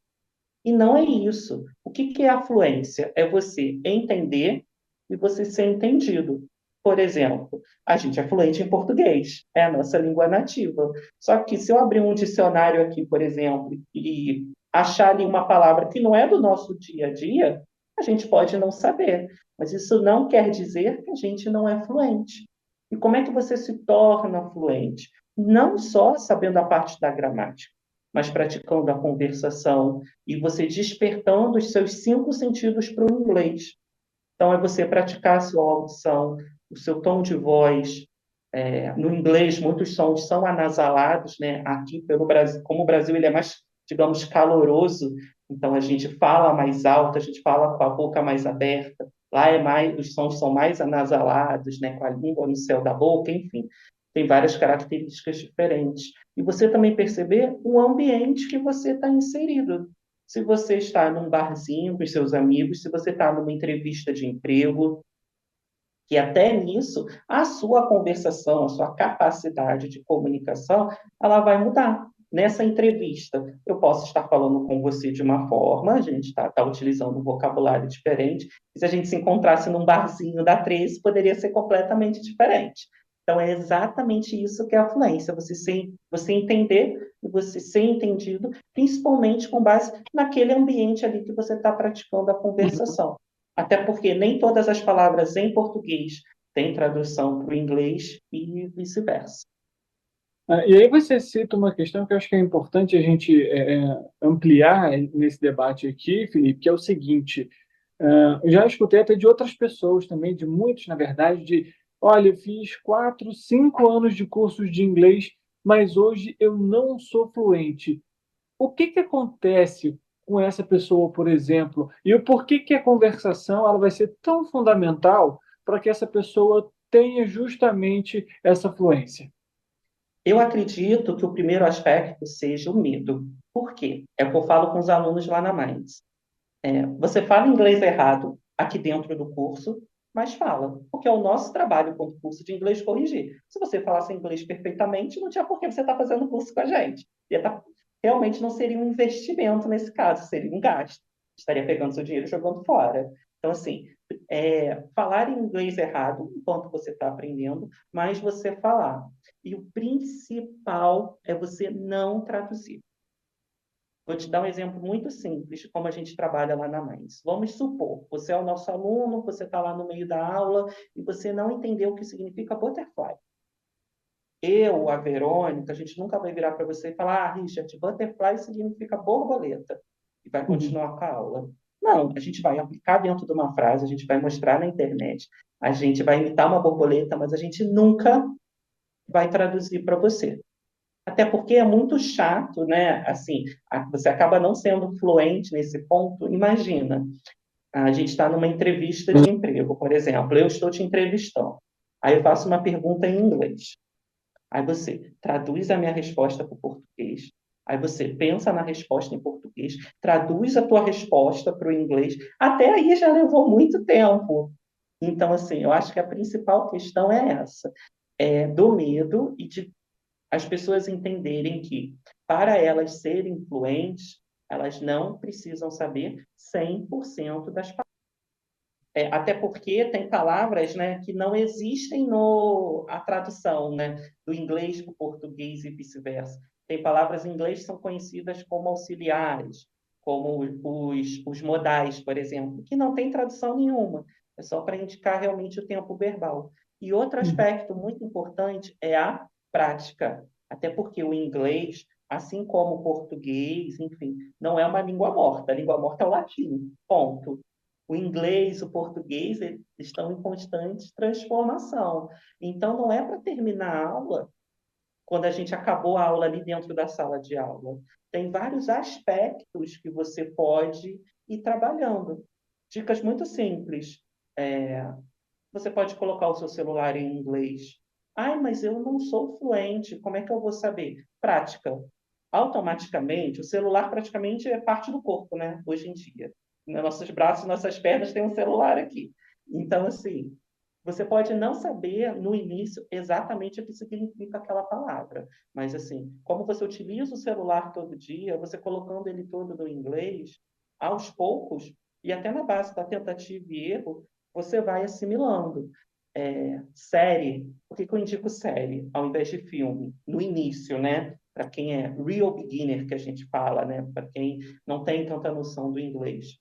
E não é isso. O que é a fluência? É você entender e você ser entendido. Por exemplo, a gente é fluente em português, é a nossa língua nativa. Só que se eu abrir um dicionário aqui, por exemplo, e achar ali uma palavra que não é do nosso dia a dia, a gente pode não saber. Mas isso não quer dizer que a gente não é fluente. E como é que você se torna fluente? Não só sabendo a parte da gramática, mas praticando a conversação e você despertando os seus 5 sentidos para o inglês. Então, é você praticar a sua audição, o seu tom de voz. No inglês, muitos sons são anasalados, né? Aqui, pelo Brasil, como o Brasil ele é mais, digamos, caloroso, então a gente fala mais alto, a gente fala com a boca mais aberta. Lá os sons são mais anasalados, né? Com a língua no céu da boca, enfim. Tem várias características diferentes. E você também perceber o ambiente que você está inserido. Se você está num barzinho com os seus amigos, se você está numa entrevista de emprego, que até nisso a sua conversação, a sua capacidade de comunicação, ela vai mudar. Nessa entrevista, eu posso estar falando com você de uma forma, a gente está utilizando um vocabulário diferente, e se a gente se encontrasse num barzinho da 13, poderia ser completamente diferente. Então, é exatamente isso que é a fluência, você entender e você ser entendido, principalmente com base naquele ambiente ali que você está praticando a conversação. Até porque nem todas as palavras em português têm tradução para o inglês e vice-versa. E aí você cita uma questão que eu acho que é importante a gente ampliar nesse debate aqui, Felipe, que é o seguinte, eu já escutei até de outras pessoas também, de muitos, na verdade, olha, eu fiz 4, 5 anos de cursos de inglês, mas hoje eu não sou fluente. O que acontece com essa pessoa, por exemplo, e o porquê que a conversação ela vai ser tão fundamental para que essa pessoa tenha justamente essa fluência? Eu acredito que o primeiro aspecto seja o medo. Por quê? É o que eu falo com os alunos lá na Minds. Você fala inglês errado aqui dentro do curso, mas fala, porque é o nosso trabalho como curso de inglês corrigir. Se você falasse inglês perfeitamente, não tinha por que você estar fazendo curso com a gente. Ia estar realmente não seria um investimento nesse caso, seria um gasto. Estaria pegando seu dinheiro e jogando fora. Então, assim, falar em inglês errado enquanto você está aprendendo, mas você falar. E o principal é você não traduzir. Vou te dar um exemplo muito simples de como a gente trabalha lá na Minds. Vamos supor, você é o nosso aluno, você está lá no meio da aula e você não entendeu o que significa butterfly. Eu, a Verônica, a gente nunca vai virar para você e falar: ah, Richard, butterfly significa borboleta, e vai continuar com a aula. Não, a gente vai aplicar dentro de uma frase, a gente vai mostrar na internet, a gente vai imitar uma borboleta, mas a gente nunca vai traduzir para você. Até porque é muito chato, né? Assim, você acaba não sendo fluente nesse ponto. Imagina, a gente está numa entrevista de emprego, por exemplo, eu estou te entrevistando. Aí eu faço uma pergunta em inglês. Aí você traduz a minha resposta para o português. Aí você pensa na resposta em português, traduz a tua resposta para o inglês. Até aí já levou muito tempo. Então, assim, eu acho que a principal questão é essa, do medo e de as pessoas entenderem que, para elas serem fluentes, elas não precisam saber 100% das palavras. Até porque tem palavras, né, que não existem a tradução, né, do inglês para o português e vice-versa. Tem palavras em inglês que são conhecidas como auxiliares, como os modais, por exemplo, que não tem tradução nenhuma. É só para indicar realmente o tempo verbal. E outro aspecto muito importante é a prática. Até porque o inglês, assim como o português, enfim, não é uma língua morta. A língua morta é o latim, ponto. O inglês, o português, eles estão em constante transformação. Então, não é para terminar a aula quando a gente acabou a aula ali dentro da sala de aula. Tem vários aspectos que você pode ir trabalhando. Dicas muito simples. Você pode colocar o seu celular em inglês. Ai, mas eu não sou fluente, como é que eu vou saber? Prática. Automaticamente, o celular praticamente é parte do corpo, né? Hoje em dia. Nossos braços, nossas pernas têm um celular aqui. Então, assim, você pode não saber no início exatamente o que significa aquela palavra, mas assim, como você utiliza o celular todo dia, você colocando ele todo no inglês, aos poucos, e até na base da tentativa e erro, você vai assimilando. Série, por que eu indico série ao invés de filme? No início, né? Para quem é real beginner, que a gente fala, né? Para quem não tem tanta noção do inglês.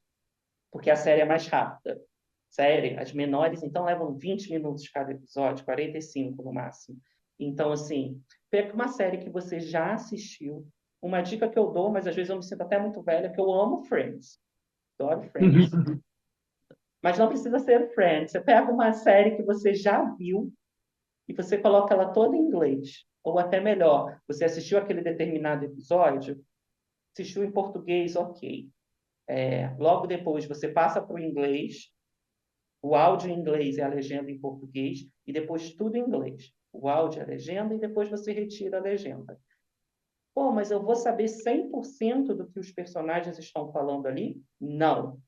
Porque a série é mais rápida. Série, as menores, então, levam 20 minutos cada episódio, 45 no máximo. Então, assim, pega uma série que você já assistiu. Uma dica que eu dou, mas às vezes eu me sinto até muito velha, que eu amo Friends. Adoro Friends. Mas não precisa ser Friends. Você pega uma série que você já viu e você coloca ela toda em inglês. Ou até melhor, você assistiu aquele determinado episódio, assistiu em português, ok. Logo depois você passa para o inglês, o áudio em inglês e a legenda em português, e depois tudo em inglês. O áudio, a legenda, e depois você retira a legenda. Pô, mas eu vou saber 100% do que os personagens estão falando ali? Não.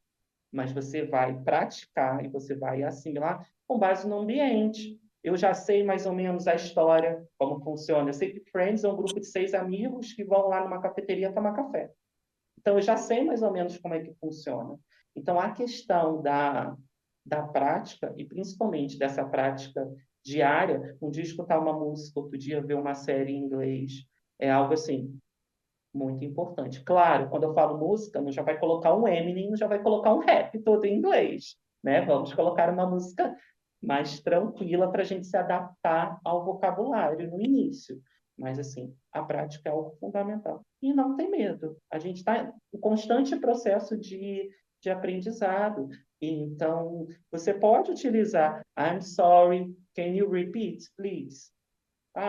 Mas você vai praticar e você vai assimilar com base no ambiente. Eu já sei mais ou menos a história, como funciona. Eu sei que Friends é um grupo de 6 amigos que vão lá numa cafeteria tomar café. Então, eu já sei mais ou menos como é que funciona. Então, a questão da prática, e principalmente dessa prática diária, um dia escutar uma música, outro dia ver uma série em inglês, é algo assim, muito importante. Claro, quando eu falo música, não já vai colocar um Eminem, não já vai colocar um rap todo em inglês, né? Vamos colocar uma música mais tranquila para a gente se adaptar ao vocabulário no início. Mas, assim, a prática é algo fundamental. E não tem medo. A gente está em constante processo de aprendizado. Então, você pode utilizar I'm sorry, can you repeat, please?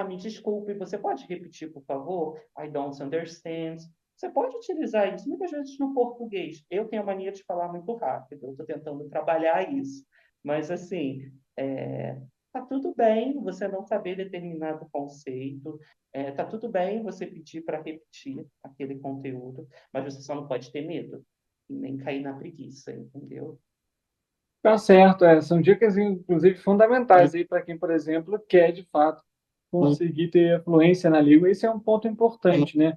Me desculpe, você pode repetir, por favor? I don't understand. Você pode utilizar isso muitas vezes no português. Eu tenho a mania de falar muito rápido, eu estou tentando trabalhar isso. Mas, assim, tá tudo bem você não saber determinado conceito, tá tudo bem você pedir para repetir aquele conteúdo, mas você só não pode ter medo e nem cair na preguiça, entendeu? Tá certo, são dicas, inclusive, fundamentais aí para quem, por exemplo, quer, de fato, conseguir ter fluência na língua. Esse é um ponto importante, né?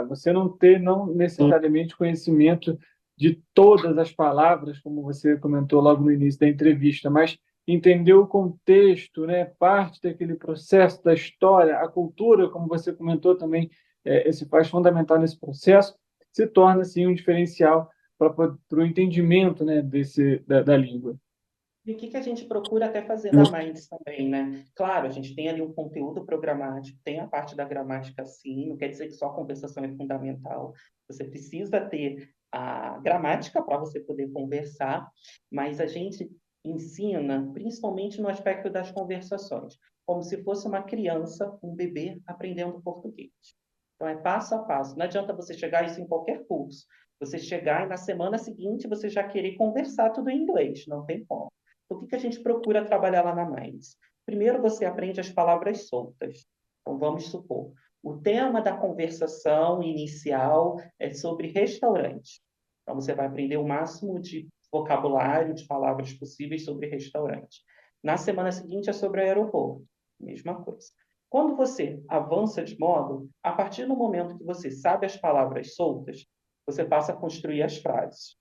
você não ter não necessariamente conhecimento de todas as palavras, como você comentou logo no início da entrevista, mas entender o contexto, né, parte daquele processo da história, a cultura, como você comentou também, se faz fundamental nesse processo, se torna assim um diferencial para o entendimento, né, da língua. E o que a gente procura até fazer na Minds também, né? Claro, a gente tem ali um conteúdo programático, tem a parte da gramática, sim, não quer dizer que só a conversação é fundamental. Você precisa ter a gramática para você poder conversar, mas a gente ensina principalmente no aspecto das conversações, como se fosse uma criança, um bebê aprendendo português. Então, é passo a passo. Não adianta você chegar isso em qualquer curso. Você chegar e na semana seguinte você já querer conversar tudo em inglês. Não tem como. O que a gente procura trabalhar lá na Minds? Primeiro, você aprende as palavras soltas. Então, vamos supor, o tema da conversação inicial é sobre restaurante. Então, você vai aprender o máximo de vocabulário, de palavras possíveis sobre restaurante. Na semana seguinte, é sobre aeroporto. Mesma coisa. Quando você avança de módulo, a partir do momento que você sabe as palavras soltas, você passa a construir as frases.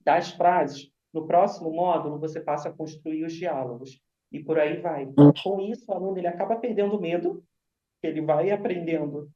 Das frases, no próximo módulo, você passa a construir os diálogos. E por aí vai. Com isso, o aluno ele acaba perdendo medo, ele vai aprendendo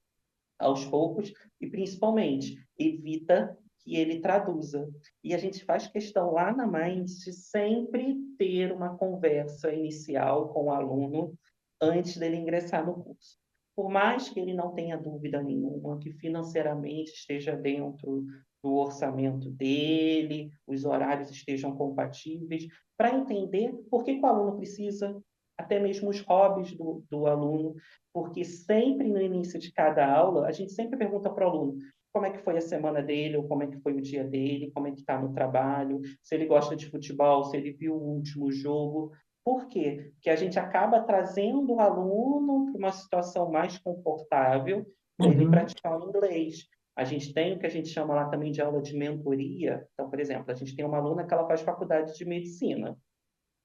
aos poucos e, principalmente, evita que ele traduza. E a gente faz questão lá na Minds de sempre ter uma conversa inicial com o aluno antes dele ingressar no curso. Por mais que ele não tenha dúvida nenhuma, que financeiramente esteja dentro do orçamento dele, os horários estejam compatíveis, para entender por que o aluno precisa, até mesmo os hobbies do aluno, porque sempre no início de cada aula, a gente sempre pergunta para o aluno como é que foi a semana dele, ou como é que foi o dia dele, como é que está no trabalho, se ele gosta de futebol, se ele viu o último jogo. Por quê? Porque a gente acaba trazendo o aluno para uma situação mais confortável para ele praticar o inglês. A gente tem o que a gente chama lá também de aula de mentoria. Então, por exemplo, a gente tem uma aluna que ela faz faculdade de medicina.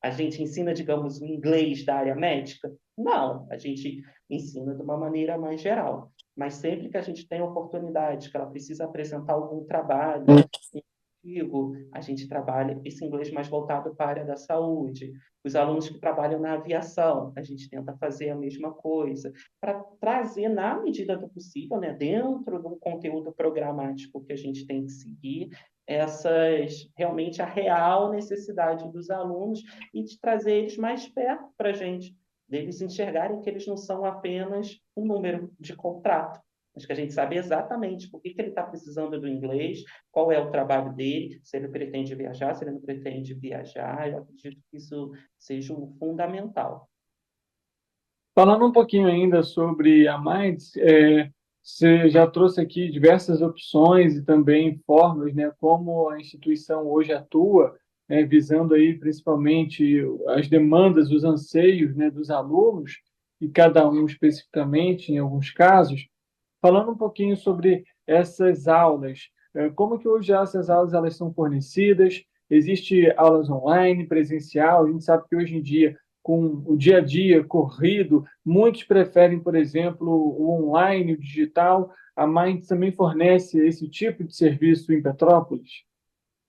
A gente ensina, digamos, o inglês da área médica? Não, a gente ensina de uma maneira mais geral. Mas sempre que a gente tem oportunidade, que ela precisa apresentar algum trabalho, a gente trabalha esse inglês mais voltado para a área da saúde. Os alunos que trabalham na aviação, a gente tenta fazer a mesma coisa, para trazer, na medida do possível, né, dentro do conteúdo programático que a gente tem que seguir, realmente a real necessidade dos alunos e de trazer eles mais perto para a gente, deles enxergarem que eles não são apenas um número de contrato, mas que a gente sabe exatamente por que ele está precisando do inglês, qual é o trabalho dele, se ele pretende viajar, se ele não pretende viajar. Eu acredito que isso seja um fundamental. Falando um pouquinho ainda sobre a Minds, você já trouxe aqui diversas opções e também formas, né, como a instituição hoje atua, né, visando aí principalmente as demandas, os anseios, né, dos alunos, e cada um especificamente, em alguns casos. Falando um pouquinho sobre essas aulas, como que hoje essas aulas elas são fornecidas? Existe aulas online, presencial? A gente sabe que hoje em dia, com o dia a dia corrido, muitos preferem, por exemplo, o online, o digital. A Minds também fornece esse tipo de serviço em Petrópolis?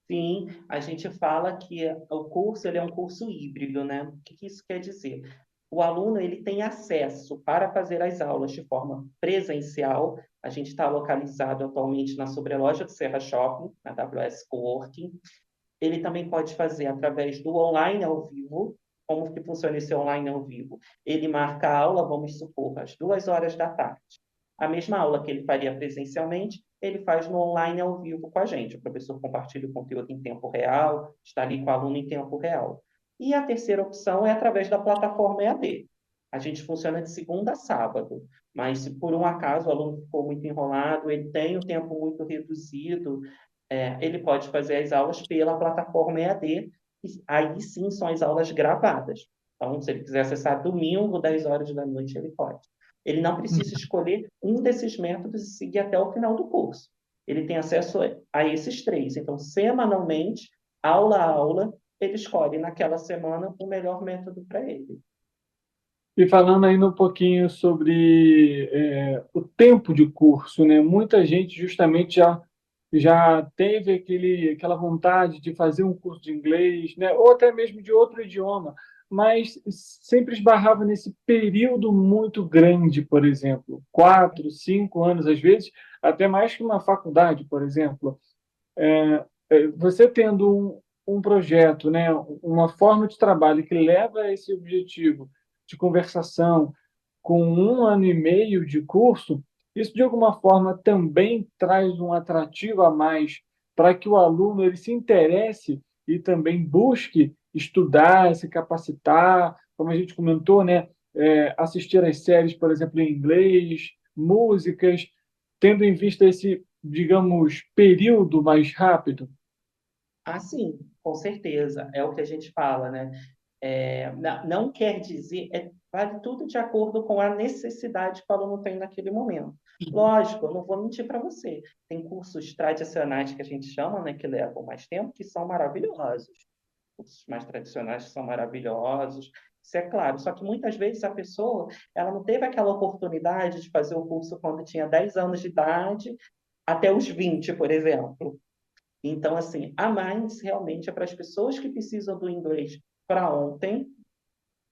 Sim, a gente fala que o curso ele é um curso híbrido, né? O que isso quer dizer? O aluno ele tem acesso para fazer as aulas de forma presencial. A gente está localizado atualmente na sobreloja do Serra Shopping, na AWS Coworking. Ele também pode fazer através do online ao vivo. Como que funciona esse online ao vivo? Ele marca a aula, vamos supor, às 2 horas da tarde. A mesma aula que ele faria presencialmente, ele faz no online ao vivo com a gente. O professor compartilha o conteúdo em tempo real, está ali com o aluno em tempo real. E a terceira opção é através da plataforma EAD. A gente funciona de segunda a sábado, mas se por um acaso o aluno ficou muito enrolado, ele tem um tempo muito reduzido, ele pode fazer as aulas pela plataforma EAD, e aí sim são as aulas gravadas. Então, se ele quiser acessar domingo, 10 horas da noite, ele pode. Ele não precisa escolher um desses métodos e seguir até o final do curso. Ele tem acesso a esses 3. Então, semanalmente, aula a aula, ele escolhe naquela semana o melhor método para ele. E falando ainda um pouquinho sobre o tempo de curso, né? Muita gente justamente já teve aquela vontade de fazer um curso de inglês, né? Ou até mesmo de outro idioma, mas sempre esbarrava nesse período muito grande, por exemplo, 4, 5 anos, às vezes, até mais que uma faculdade, por exemplo. Você tendo um projeto, né? Uma forma de trabalho que leva a esse objetivo de conversação com 1 ano e meio de curso, isso de alguma forma também traz um atrativo a mais para que o aluno ele se interesse e também busque estudar, se capacitar, como a gente comentou, né? Assistir às séries, por exemplo, em inglês, músicas, tendo em vista esse, digamos, período mais rápido. Ah, sim, com certeza. É o que a gente fala, né? Não quer dizer, vale tudo de acordo com a necessidade que o aluno tem naquele momento. Lógico, eu não vou mentir para você. Tem cursos tradicionais que a gente chama, né, que levam mais tempo, que são maravilhosos. Cursos mais tradicionais que são maravilhosos, isso é claro. Só que muitas vezes a pessoa, ela não teve aquela oportunidade de fazer o curso quando tinha 10 anos de idade, até os 20, por exemplo. Então, assim, a Minds realmente é para as pessoas que precisam do inglês para ontem,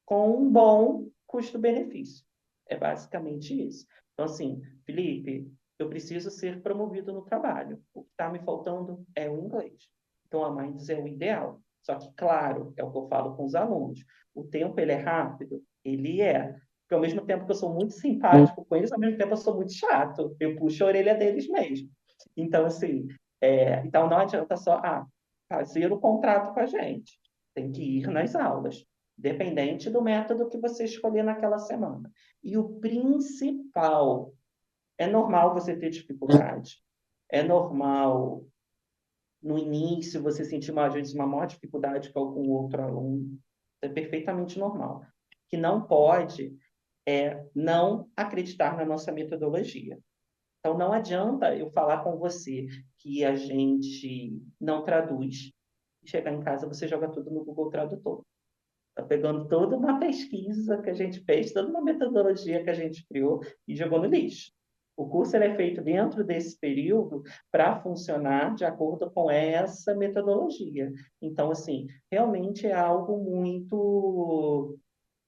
com um bom custo-benefício. É basicamente isso. Então, assim, Felipe, eu preciso ser promovido no trabalho. O que está me faltando é o inglês. Então, a Minds é o ideal. Só que, claro, é o que eu falo com os alunos. O tempo, ele é rápido? Ele é. Porque ao mesmo tempo que eu sou muito simpático com eles, ao mesmo tempo eu sou muito chato. Eu puxo a orelha deles mesmo. Então, assim, então não adianta só fazer o contrato com a gente. Tem que ir nas aulas, dependente do método que você escolher naquela semana. E o principal, é normal você ter dificuldade, é normal no início você sentir, às vezes, uma maior dificuldade com algum outro aluno. É perfeitamente normal. O que não pode é não acreditar na nossa metodologia. Então, não adianta eu falar com você que a gente não traduz. Chegar em casa, você joga tudo no Google Tradutor. Está pegando toda uma pesquisa que a gente fez, toda uma metodologia que a gente criou e jogou no lixo. O curso ele é feito dentro desse período para funcionar de acordo com essa metodologia. Então, assim, realmente é algo muito,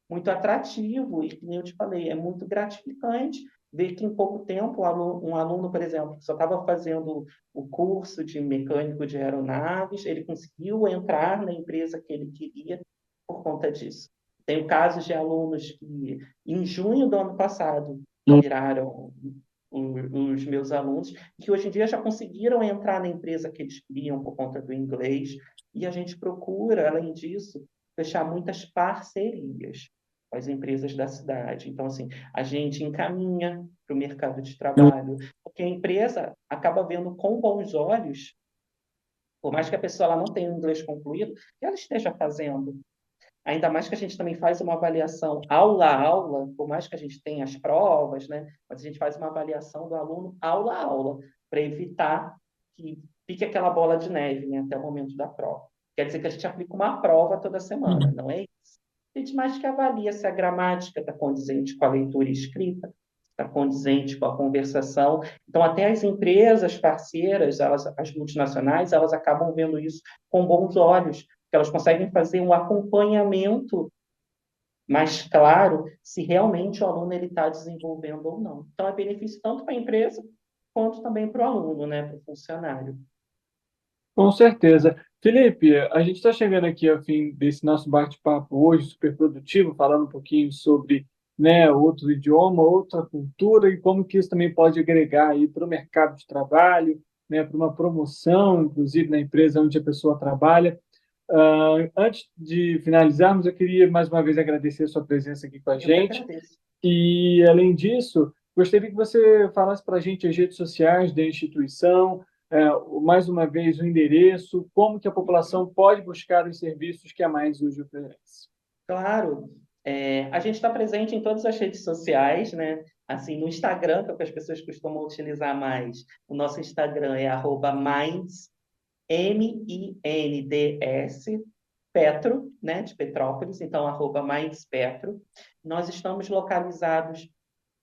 muito atrativo e, como eu te falei, é muito gratificante ver que em pouco tempo um aluno, por exemplo, que só estava fazendo o curso de mecânico de aeronaves, ele conseguiu entrar na empresa que ele queria por conta disso. Tenho casos de alunos que, em junho do ano passado, viraram os meus alunos, que hoje em dia já conseguiram entrar na empresa que eles queriam por conta do inglês, e a gente procura, além disso, fechar muitas parcerias com as empresas da cidade. Então, assim, a gente encaminha para o mercado de trabalho, porque a empresa acaba vendo com bons olhos, por mais que a pessoa ela não tenha o inglês concluído, que ela esteja fazendo. Ainda mais que a gente também faz uma avaliação aula a aula, por mais que a gente tenha as provas, né? Mas a gente faz uma avaliação do aluno aula a aula, para evitar que fique aquela bola de neve, né, até o momento da prova. Quer dizer que a gente aplica uma prova toda semana, não é isso? A gente mais que avalia se a gramática está condizente com a leitura e escrita, está condizente com a conversação. Então, até as empresas parceiras, as multinacionais, elas acabam vendo isso com bons olhos, porque elas conseguem fazer um acompanhamento mais claro se realmente o aluno está desenvolvendo ou não. Então, é benefício tanto para a empresa quanto também para o aluno, né, para o funcionário. Com certeza. Felipe, a gente está chegando aqui ao fim desse nosso bate-papo hoje, super produtivo, falando um pouquinho sobre, né, outro idioma, outra cultura e como que isso também pode agregar aí para o mercado de trabalho, né, para uma promoção, inclusive na empresa onde a pessoa trabalha. Antes de finalizarmos, eu queria mais uma vez agradecer a sua presença aqui com a Eu que gente. agradeço. E, além disso, gostaria que você falasse para a gente as redes sociais da instituição, mais uma vez o endereço, como que a população pode buscar os serviços que a Mais hoje oferece. Claro, a gente está presente em todas as redes sociais, né? Assim, no Instagram, que é o que as pessoas costumam utilizar mais, o nosso Instagram é @minds, MINDS, Petro, né, de Petrópolis, então @mindspetro. Nós estamos localizados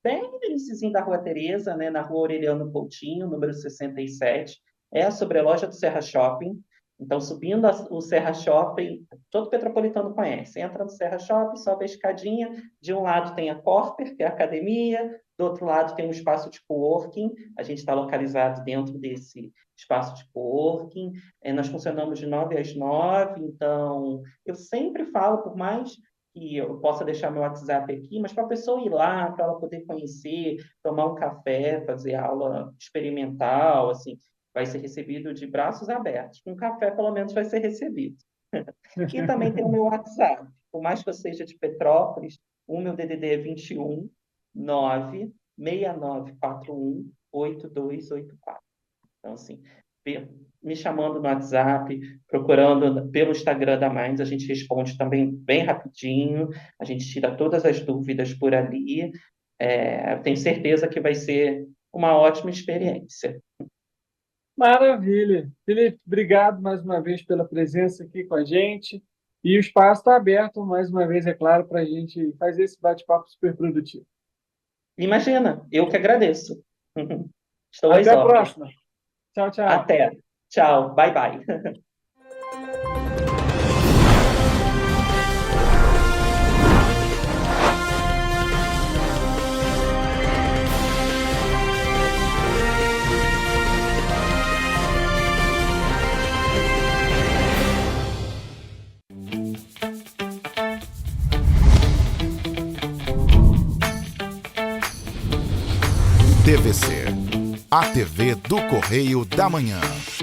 bem no iniciozinho da Rua Tereza, né, na Rua Aureliano Coutinho, número 67, é a sobreloja do Serra Shopping. Então, subindo o Serra Shopping, todo petropolitano conhece. Entra no Serra Shopping, sobe a escadinha. De um lado tem a Corper, que é a academia. Do outro lado tem um espaço de coworking. A gente está localizado dentro desse espaço de coworking. Nós funcionamos de 9 às 9. Então, eu sempre falo, por mais que eu possa deixar meu WhatsApp aqui, mas para a pessoa ir lá, para ela poder conhecer, tomar um café, fazer aula experimental, assim, vai ser recebido de braços abertos. Com café, pelo menos, vai ser recebido. E também tem o meu WhatsApp. Por mais que eu seja de Petrópolis, o meu DDD é 21 96941 8284. Então, assim, me chamando no WhatsApp, procurando pelo Instagram da Minds, a gente responde também bem rapidinho, a gente tira todas as dúvidas por ali. Tenho certeza que vai ser uma ótima experiência. Maravilha. Felipe, obrigado mais uma vez pela presença aqui com a gente. E o espaço está aberto, mais uma vez, é claro, para a gente fazer esse bate-papo super produtivo. Imagina, eu que agradeço. Estou Até às a ordens. próxima. Tchau, tchau. Até. Tchau. Bye, bye. TVC, a TV do Correio da Manhã.